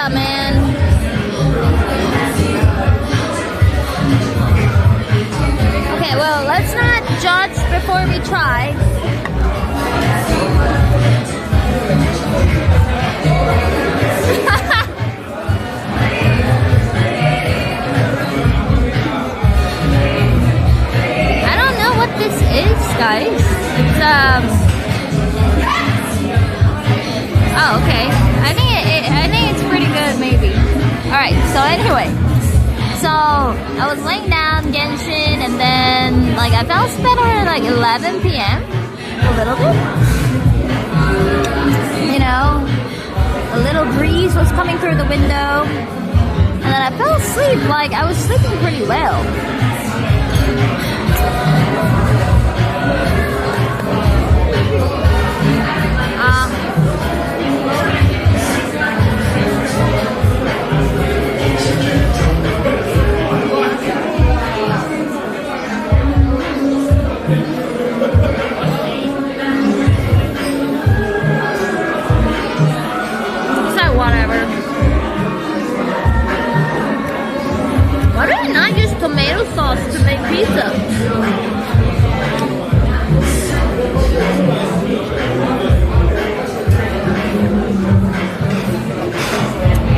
pizza, man. Okay, well, let's not judge before we try. I don't know what this is, guys. It's oh, okay. I think it's pretty good, maybe. All right. So anyway, so I was laying down Genshin, and then like I fell asleep around like 11 p.m. a little bit. You know, a little breeze was coming through the window, and then I fell asleep. Like I was sleeping pretty well. Tomato sauce to make pizza.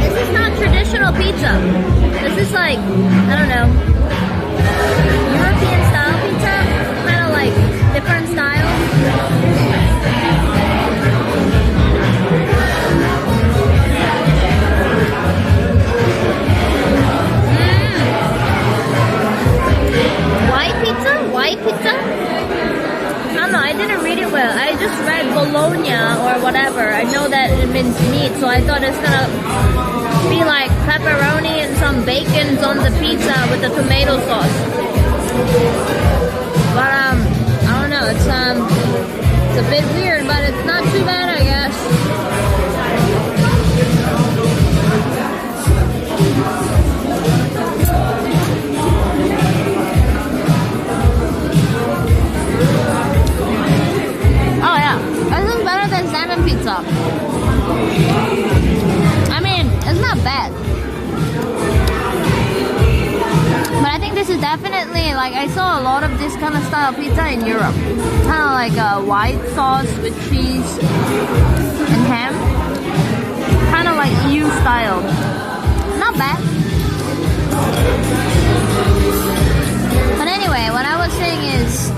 This is not traditional pizza. This is like, I don't know, European style pizza, kind of like different style. White pizza? I don't know, I didn't read it well. I just read Bologna or whatever. I know that it means meat, so I thought it's gonna be like pepperoni and some bacon on the pizza with the tomato sauce. But I don't know, it's a bit weird, but it's not too bad, I guess. Pizza. I mean, it's not bad. But I think this is definitely, like, I saw a lot of this kind of style pizza in Europe. Kind of like a white sauce with cheese and ham. Kind of like EU style. Not bad. But anyway, what I was saying is...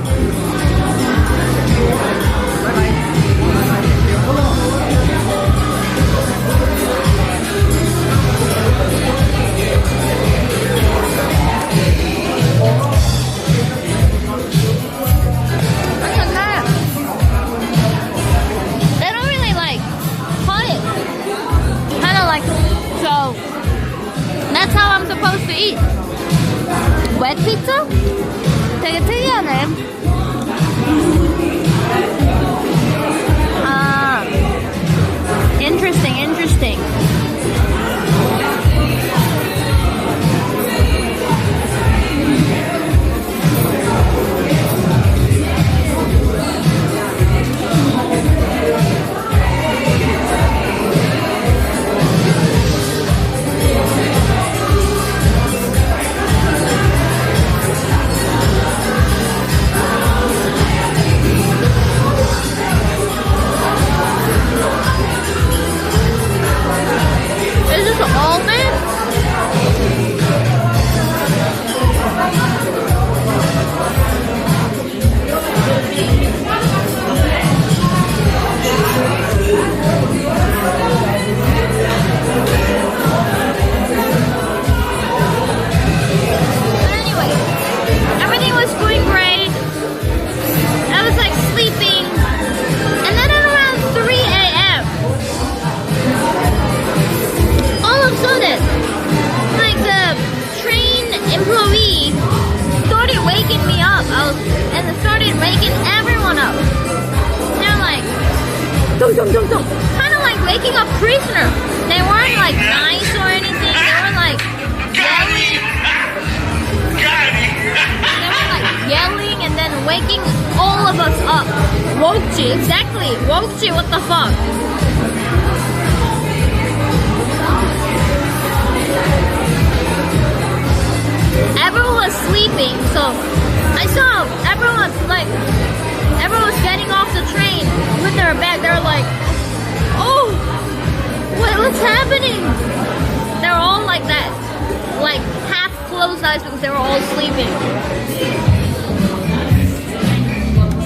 That's how I'm supposed to eat. Wet pizza? 되게 특이하네. Interesting. And it started waking everyone up. They're like, kind of like waking up prisoners. They weren't like nice or anything. They were like yelling. They were like yelling and then waking all of us up. Wokchi, exactly. Wokchi, what the fuck? everyone was sleeping. So I saw everyone was getting off the train with their bag. They were like, oh, what's happening? They were all like that, like half closed eyes because they were all sleeping.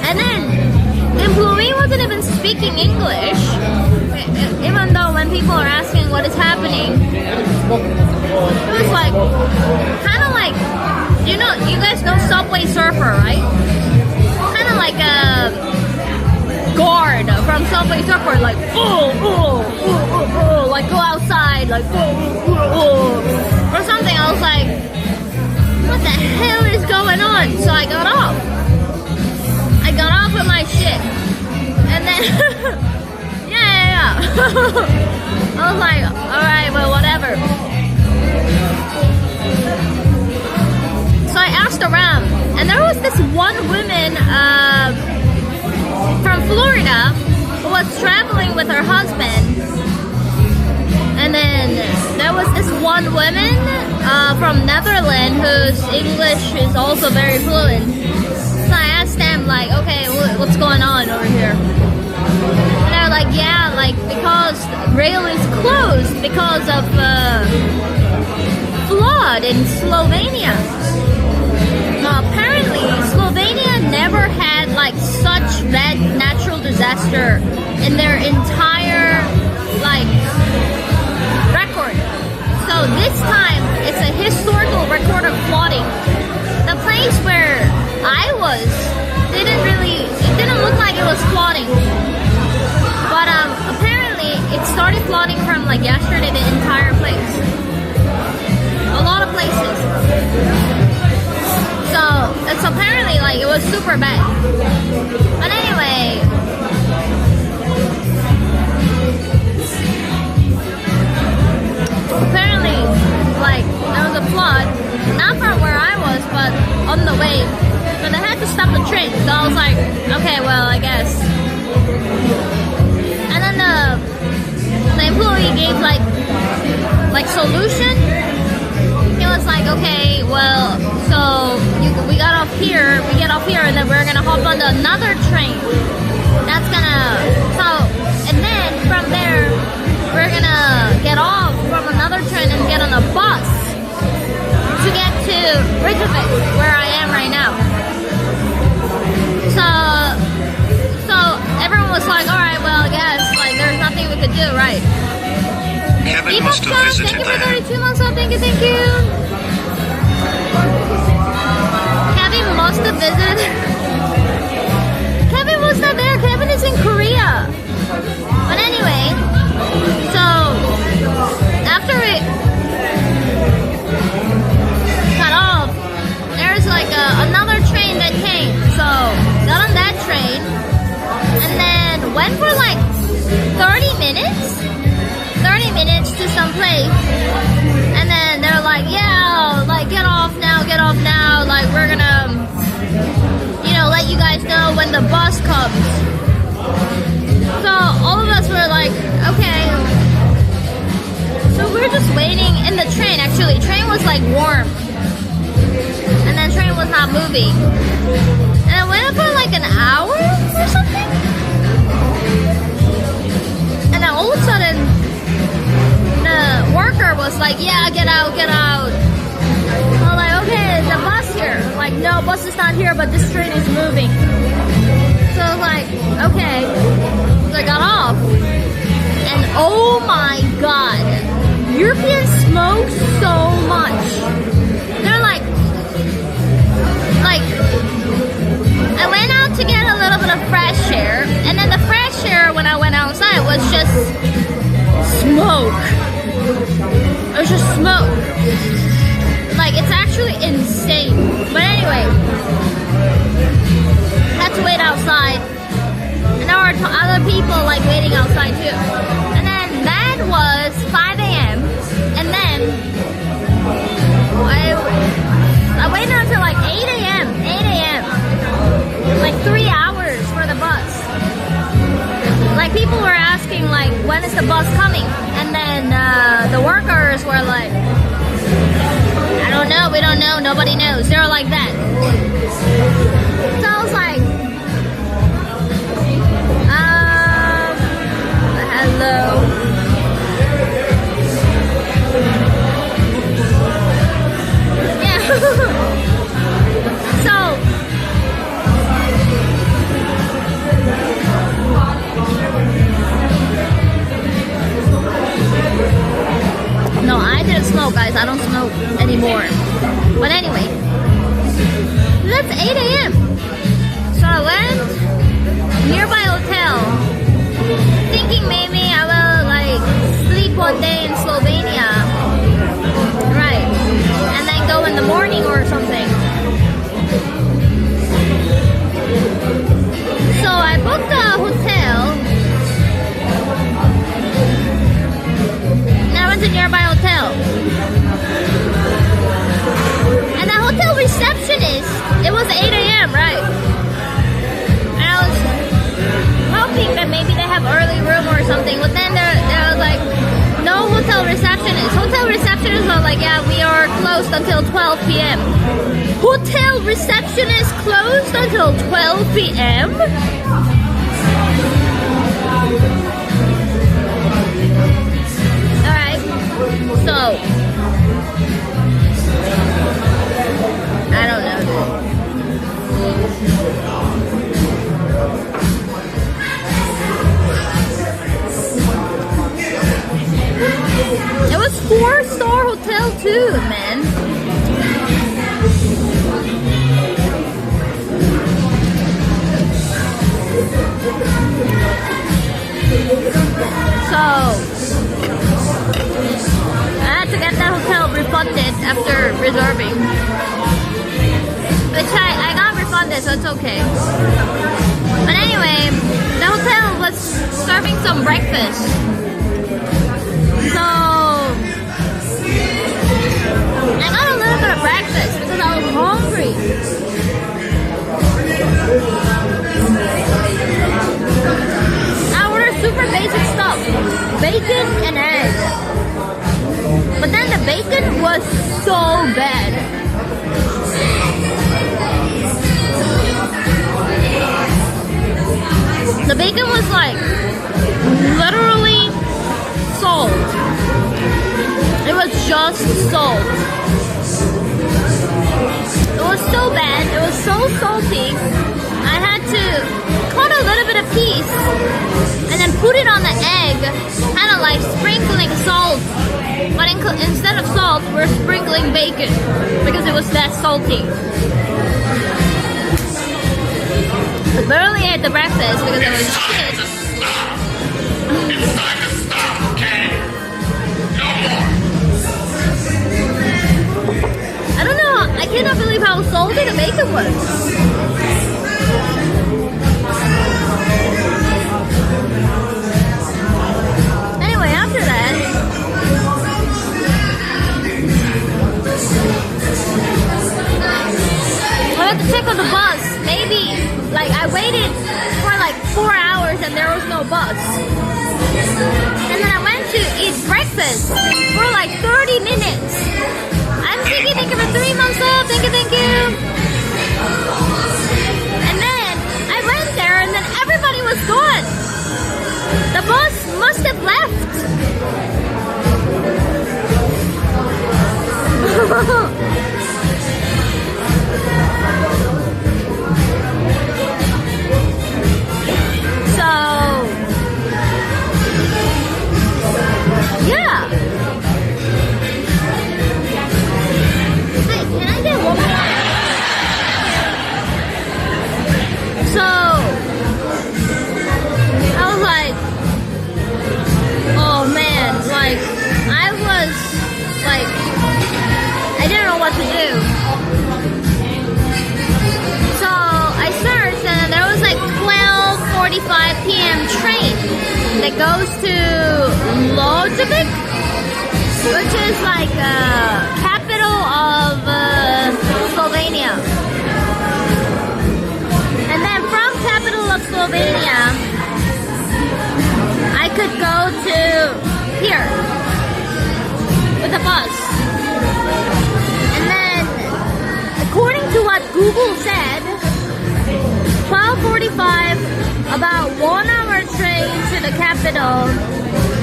And then the employee wasn't even speaking English, even though when people are asking what is happening, it was like, kind of like, you guys know Subway Surfer, right? Kind of like a guard from Subway Surfer, like, like go outside, like, or something. I was like, what the hell is going on? So I got off. I got off with my shit. And then, yeah. I was like, alright, well, whatever. So I asked around, and there was this one woman from Florida who was traveling with her husband. And then there was this one woman from Netherlands whose English is also very fluent. So I asked them, like, okay, what's going on over here? And they're like, yeah, like, because rail is closed because of flood in Slovenia. Apparently, Slovenia never had, like, such bad natural disaster in their entire, like, record. So this time, it's a historical record of flooding. The place where I was it didn't look like it was flooding. But apparently it started flooding from like yesterday, the entire place. A lot of places. So it's apparently like it was super bad. But anyway, apparently like there was a flood, not from where I was, but on the way. So they had to stop the train. So I was like, okay, well, I guess. And then the employee gave like solution. He was like, okay, well, so we get off here, and then we're gonna hop on another train. That's gonna and then from there we're gonna get off from another train and get on a bus to get to Reykjavik, where I am right now. So everyone was like, all right, well, I guess like there's nothing we could do, right? Kevin must have visited thank you for there. 32 months off. Thank you. Kevin must have visited. Kevin was not there. Kevin is in Korea. But anyway, so after it cut off, there's like another train that came. So got on that train and then went for like 30 minutes to some place, and then they're like, yeah, like get off now, like we're gonna let you guys know when the bus comes. So all of us were like, okay. So we're just waiting in the train. Actually, train was like warm, and then train was not moving, and I went up for like an hour or something, and then all of a sudden the worker was like, yeah, get out. I'm like, okay, the bus here. Like, no, bus is not here, but this train is moving. So I was like, okay. So I got off. And oh my god, Europeans smoke so much. They're like, I went out to get a little bit of fresh air, and then the fresh air when I went outside was just smoke. It was just smoke. Like, it's actually insane. But anyway, had to wait outside. And there were other people like waiting outside too. And then that was 5 a.m. And then I waited until like 8 a.m. Like 3 hours for the bus. Like, people were asking like, when is the bus coming? And then the workers were like, I don't don't know, we don't know, nobody knows. They're like that. So I was like, hello. Yeah. So no, I didn't smoke, guys. I don't smoke anymore. But anyway, that's 8 a.m. So I went nearby hotel, thinking maybe I will like sleep one day in Slovenia, right? And then go in the morning or something. So I booked a hotel. I went to a nearby hotel. And the hotel receptionist, it was 8 a.m., right? And I was hoping that maybe they have early room or something. But then there was like, no hotel receptionist. Hotel receptionists are like, yeah, we are closed until 12 p.m. Hotel receptionist closed until 12 p.m.? So, I don't know, dude. It was 4-star hotel too, man. So to get that hotel refunded after reserving, which I got refunded, so it's okay. But anyway, the hotel was serving some breakfast, so I got a little bit of breakfast because I was hungry. I ordered super basic stuff, bacon and eggs. But then the bacon was so bad. The bacon was like literally salt. It was just salt. It was so bad. It was so salty. I had to cut a little bit of piece and then put it on the egg, kind of like sprinkling salt. But instead of salt, we're sprinkling bacon because it was that salty. I barely ate the breakfast because it was shit. I don't know, I cannot believe how salty the bacon was. Anyway, after that, I had to check on the bus. Maybe, like, I waited for like 4 hours and there was no bus. And then I went to eat breakfast for like 30 minutes. I'm thank you for 3 months off. Thank you. And then I went there and then everybody was gone. The bus must have left. So, yeah. Hey, can I get one more? So, I was like, oh man, like, I was like, I didn't know what to do. So I searched and there was like 12:45 p.m. train that goes to Lodžovik, which is like capital of Slovenia. And then from capital of Slovenia, I could go to here with a bus. And then Google said 12:45, about 1 hour train to the capital,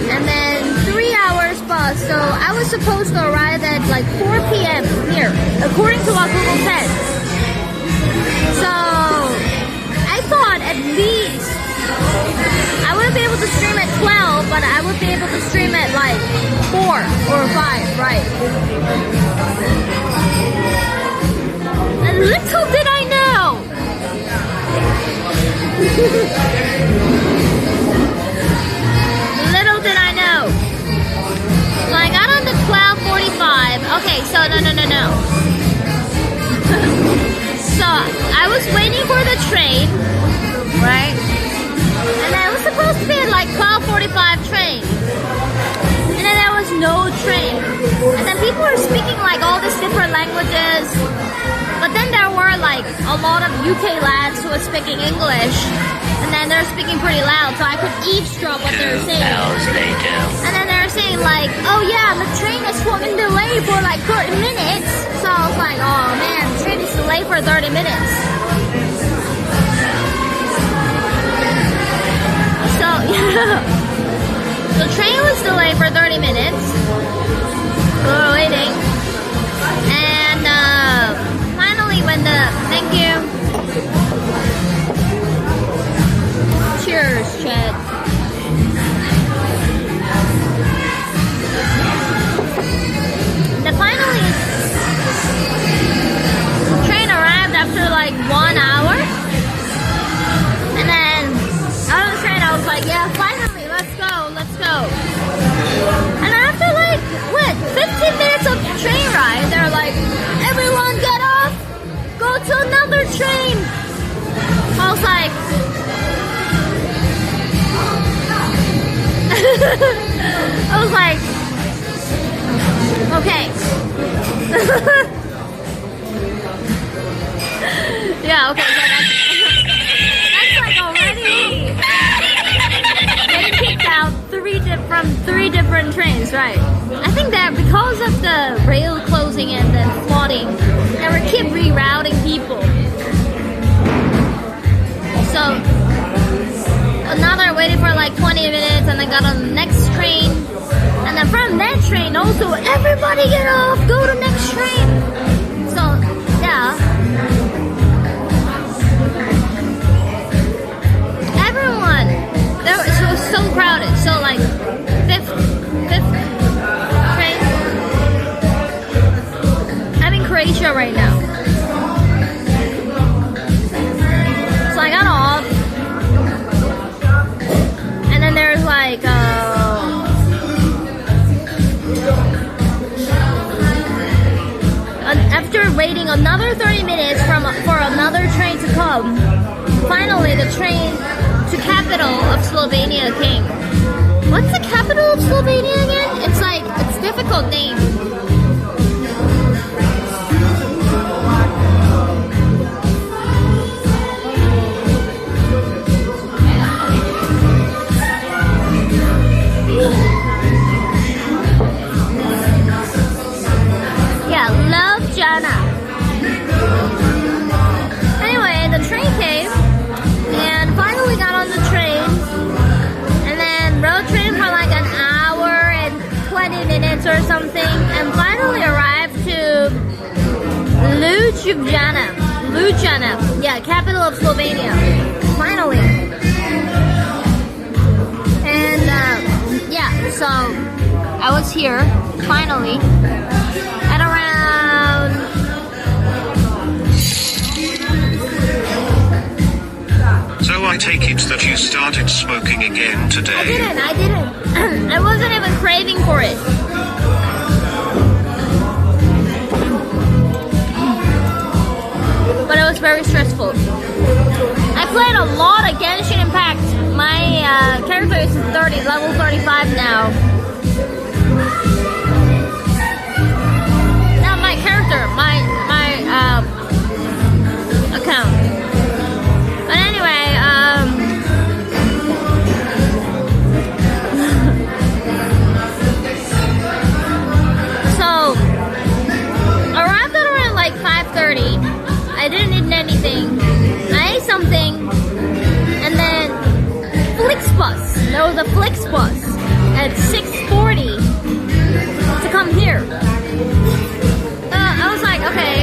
and then 3 hours bus. So I was supposed to arrive at like 4 p.m. here, according to what Google said. So I thought at least I wouldn't be able to stream at 12, but I would be able to stream at like 4 or 5, right? And little did I know! Little did I know. So I got on the 12:45. Okay, so no. So I was waiting for the train, right? And I was supposed to be at like 12:45 train. And then there was no train. And then people were speaking like all these different languages. But then there were like a lot of UK lads who were speaking English. And then they're speaking pretty loud, so I could eavesdrop what they were saying. 2 hours later. And then they were saying like, oh yeah, the train is fucking delayed for like 30 minutes. So I was like, oh man, the train is delayed for 30 minutes. So yeah, the train was delayed for 30 minutes. We were waiting. And finally when thank you. Cheers, Chad. Then finally, the train arrived after like 1 hour. And then out of the train, I was like, yeah, finally, let's go. And after like, 15 minutes of train ride, they're like, everyone get off, go to another train. I was like, I was like, okay. Yeah, okay, so that's like already getting kicked out from three different trains, right? I think that because of the rail closing and then flooding, they were keep rerouting people. So another waiting for like 20 minutes and then got on the next train. And then from that train also, everybody get off, go to next train. So, yeah. Everyone. It was so crowded. So like, fifth train. I'm in Croatia right now. So I got off. And then there's like, after waiting another 30 minutes for another train to come, finally the train to capital of Slovenia came. What's the capital of Slovenia again? It's like, it's a difficult name. Anyway, the train came and finally got on the train and then road train for like an hour and 20 minutes or something and finally arrived to Ljubljana, yeah, capital of Slovenia, finally. And yeah, so I was here finally at around So I take it that you started smoking again today? I didn't. I wasn't even craving for it. But it was very stressful. I played a lot of Genshin Impact. My character is level 35 now. Not my character, my account. But anyway, so arrived at around like 5:30. I didn't eat bus. There was a Flix bus at 6:40 to come here. I was like, okay,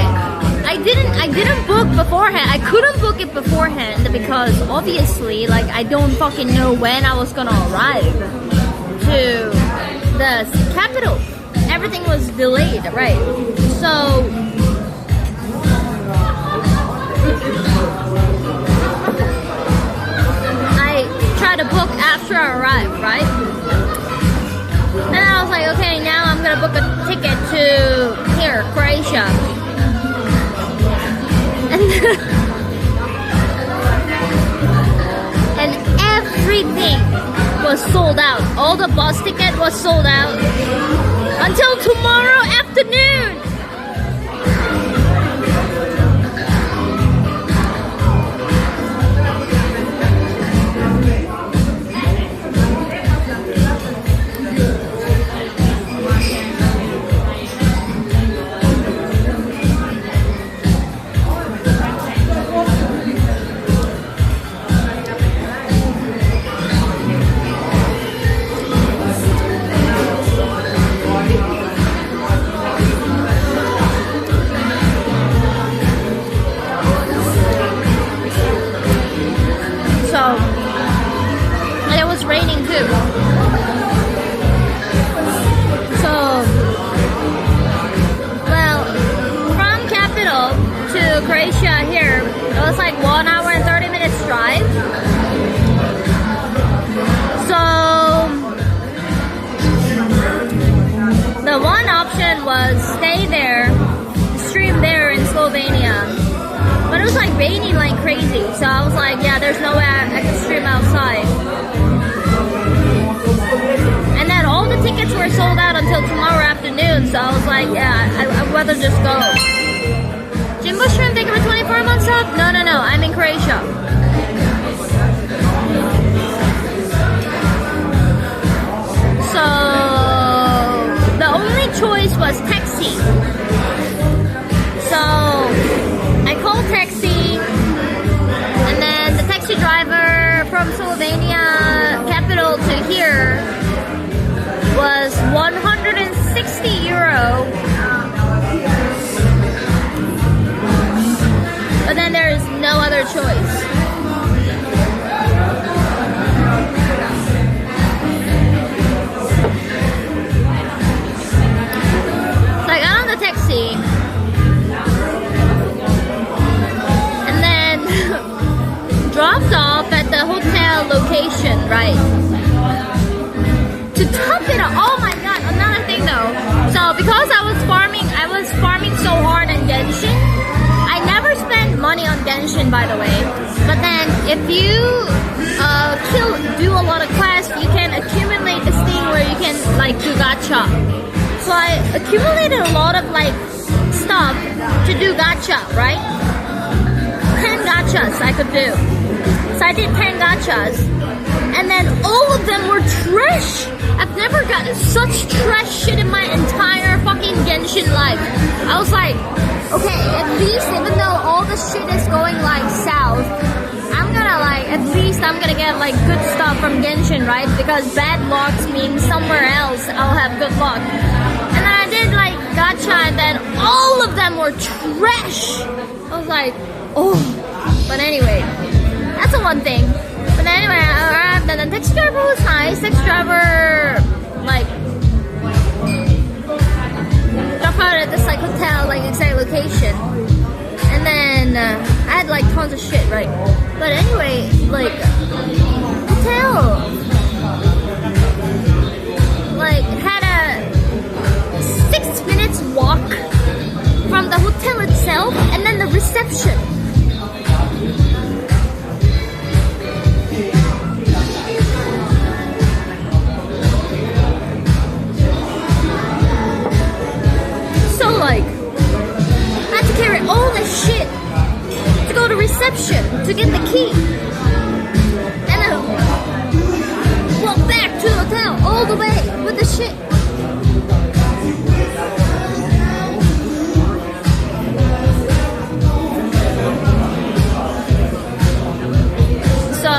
I didn't book beforehand. I couldn't book it beforehand because obviously, like, I don't fucking know when I was gonna arrive to the capital. Everything was delayed, right? So I tried to book after I arrived, right? And I was like, okay, now I'm gonna book a ticket to here, Croatia. And everything was sold out. All the bus ticket was sold out until tomorrow afternoon. And it was raining too. So, well, from capital to Croatia here, it was like 1 hour and 30 minutes drive. So, the one option was stay there, stream there in Slovenia. But it was like raining like crazy, so I was like, yeah, there's no way I can stream outside. And then all the tickets were sold out until tomorrow afternoon, so I was like, yeah, I'd rather just go. Jimbo Shrimp, thank you for 24 months up? No, I'm in Croatia. So, the only choice was taxi. So, I called taxi, and then the taxi driver from Slovenia capital to here was 160 euro. But then there is no other choice. So I got on the taxi. Dropped off at the hotel location, right? To top it up, oh my god, another thing though. So because I was farming so hard on Genshin, I never spent money on Genshin, by the way. But then if you do a lot of quests, you can accumulate this thing where you can like do gacha. So I accumulated a lot of like stuff to do gacha, right? 10 gachas I could do. So I did 10 gachas, and then all of them were trash. I've never gotten such trash shit in my entire fucking Genshin life. I was like, okay, at least even though all the shit is going like south, at least I'm gonna get like good stuff from Genshin, right? Because bad lucks means somewhere else I'll have good luck. And then I did like gacha, and then all of them were trash. I was like, oh, but anyway, that's the one thing. But anyway, I arrived, and the taxi driver was nice. Taxi driver, like, dropped out at this like hotel, like exact location. And then I had like tons of shit, right? But anyway, like, hotel, like, had a 6 minutes walk from the hotel itself, and then the reception. So like, I had to carry all this shit to go to reception to get the key, and then walk back to the hotel all the way with the shit. So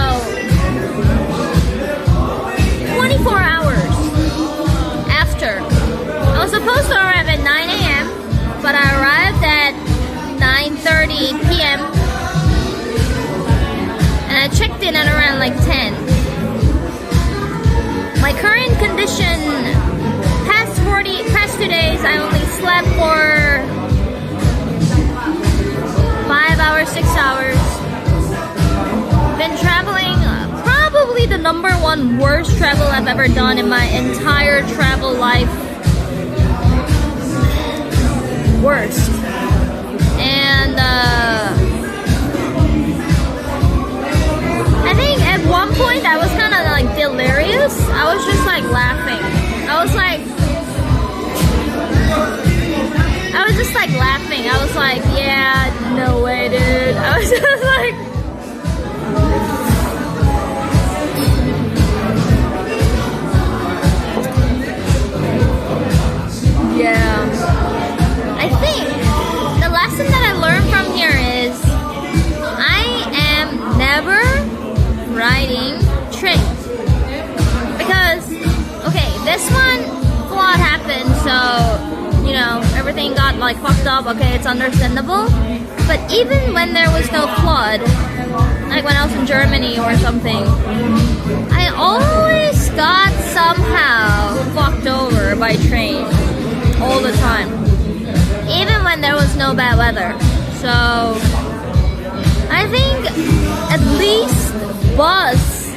slept for 5 hours, 6 hours. Been traveling, probably the #1 worst travel I've ever done in my entire travel life. Worst. And I think at one point I was kind of like delirious. I was just like laughing. I was just like laughing. I was like, yeah, no way, dude. I was just like, yeah. I think the lesson that I learned from here is I am never riding train. Because, okay, this one flood happened, so, you know, everything got like fucked up. Okay, it's understandable. But even when there was no flood, like when I was in Germany or something, I always got somehow fucked over by train all the time, even when there was no bad weather. So I think at least bus,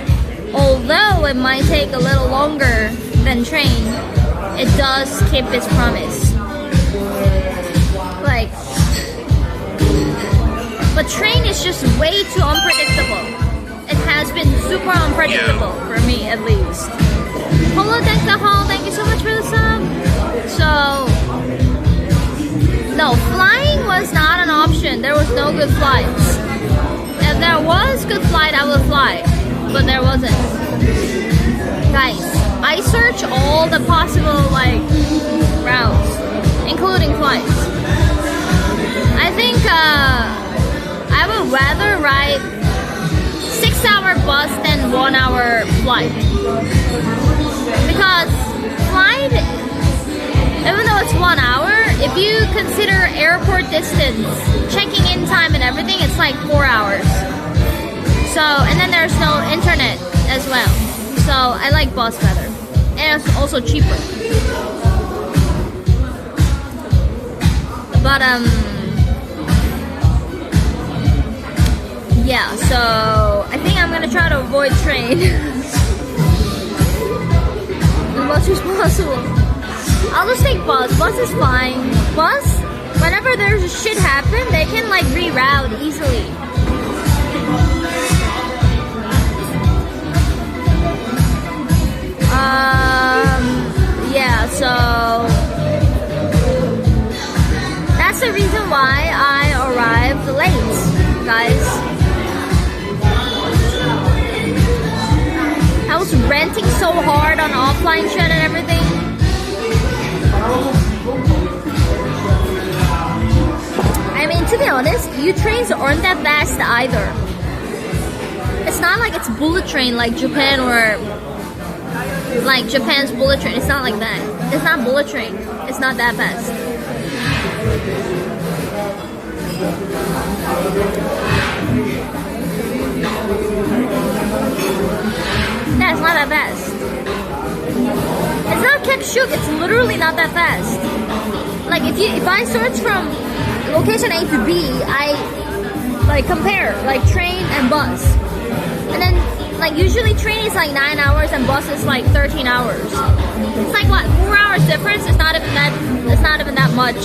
although it might take a little longer than train, it does keep its promise. Like, but train is just way too unpredictable. It has been super unpredictable for me, at least. Hello, Hall, thank you so much for the sub. So, no, flying was not an option. There was no good flights. If there was good flight, I would fly, but there wasn't. Guys, I search all the possible like routes, including flights. I think I would rather ride 6-hour bus than 1-hour flight, because flight, even though it's 1 hour, if you consider airport distance, checking in time and everything, it's like 4 hours. So, and then there's no internet as well. So I like bus better, and it's also cheaper. But yeah, so I think I'm gonna try to avoid train as much as possible. I'll just take bus. Bus is fine. Bus, whenever there's a shit happen, they can like reroute easily. Yeah, so that's the reason why I arrived late, guys. I was renting so hard on offline shit and everything. I mean, to be honest, U-trains aren't that fast either. It's not like it's bullet train like Japan or like Japan's bullet train. It's not like that. It's not bullet train. It's not that fast. Yeah, it's not that fast. It's not Kekshuk. It's literally not that fast. Like if I search from location A to B, I like compare like train and bus, and then like usually train is like 9 hours and bus is like 13 hours. It's like what, 4 hours difference? It's not even that. It's not even that much.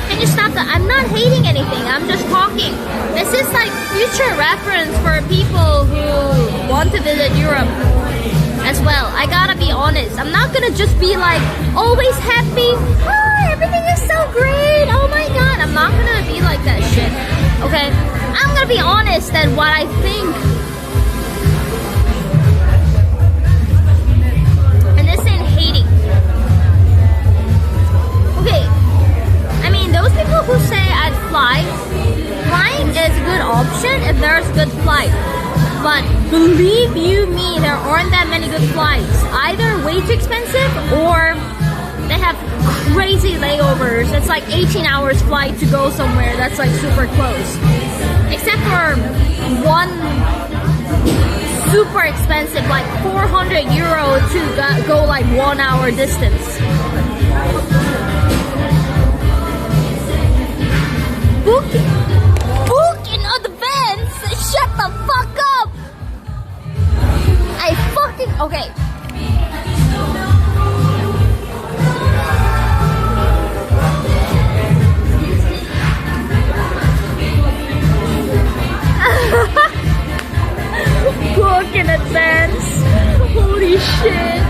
Can you stop that? I'm not hating anything. I'm just talking. This is like future reference for people who want to visit Europe as well. I gotta be honest. I'm not gonna just be like always happy. Oh, everything is so great. Oh my god. I'm not gonna be like that shit. Okay? I'm gonna be honest at what I think. And this ain't hating. Okay. I mean, those people who say I'd fly, flying is a good option if there's good flight. But believe you me, there aren't that many good flights. Either way too expensive or they have crazy layovers. It's like 18 hours flight to go somewhere that's like super close. Except for one super expensive, like €400 to go like 1 hour distance. Book in advance. Shut the fuck up. I fucking okay. Book in advance. Holy shit.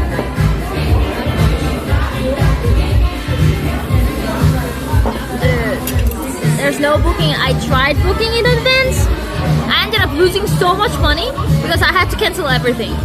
There's no booking. I tried booking in advance. I ended up losing so much money because I had to cancel everything.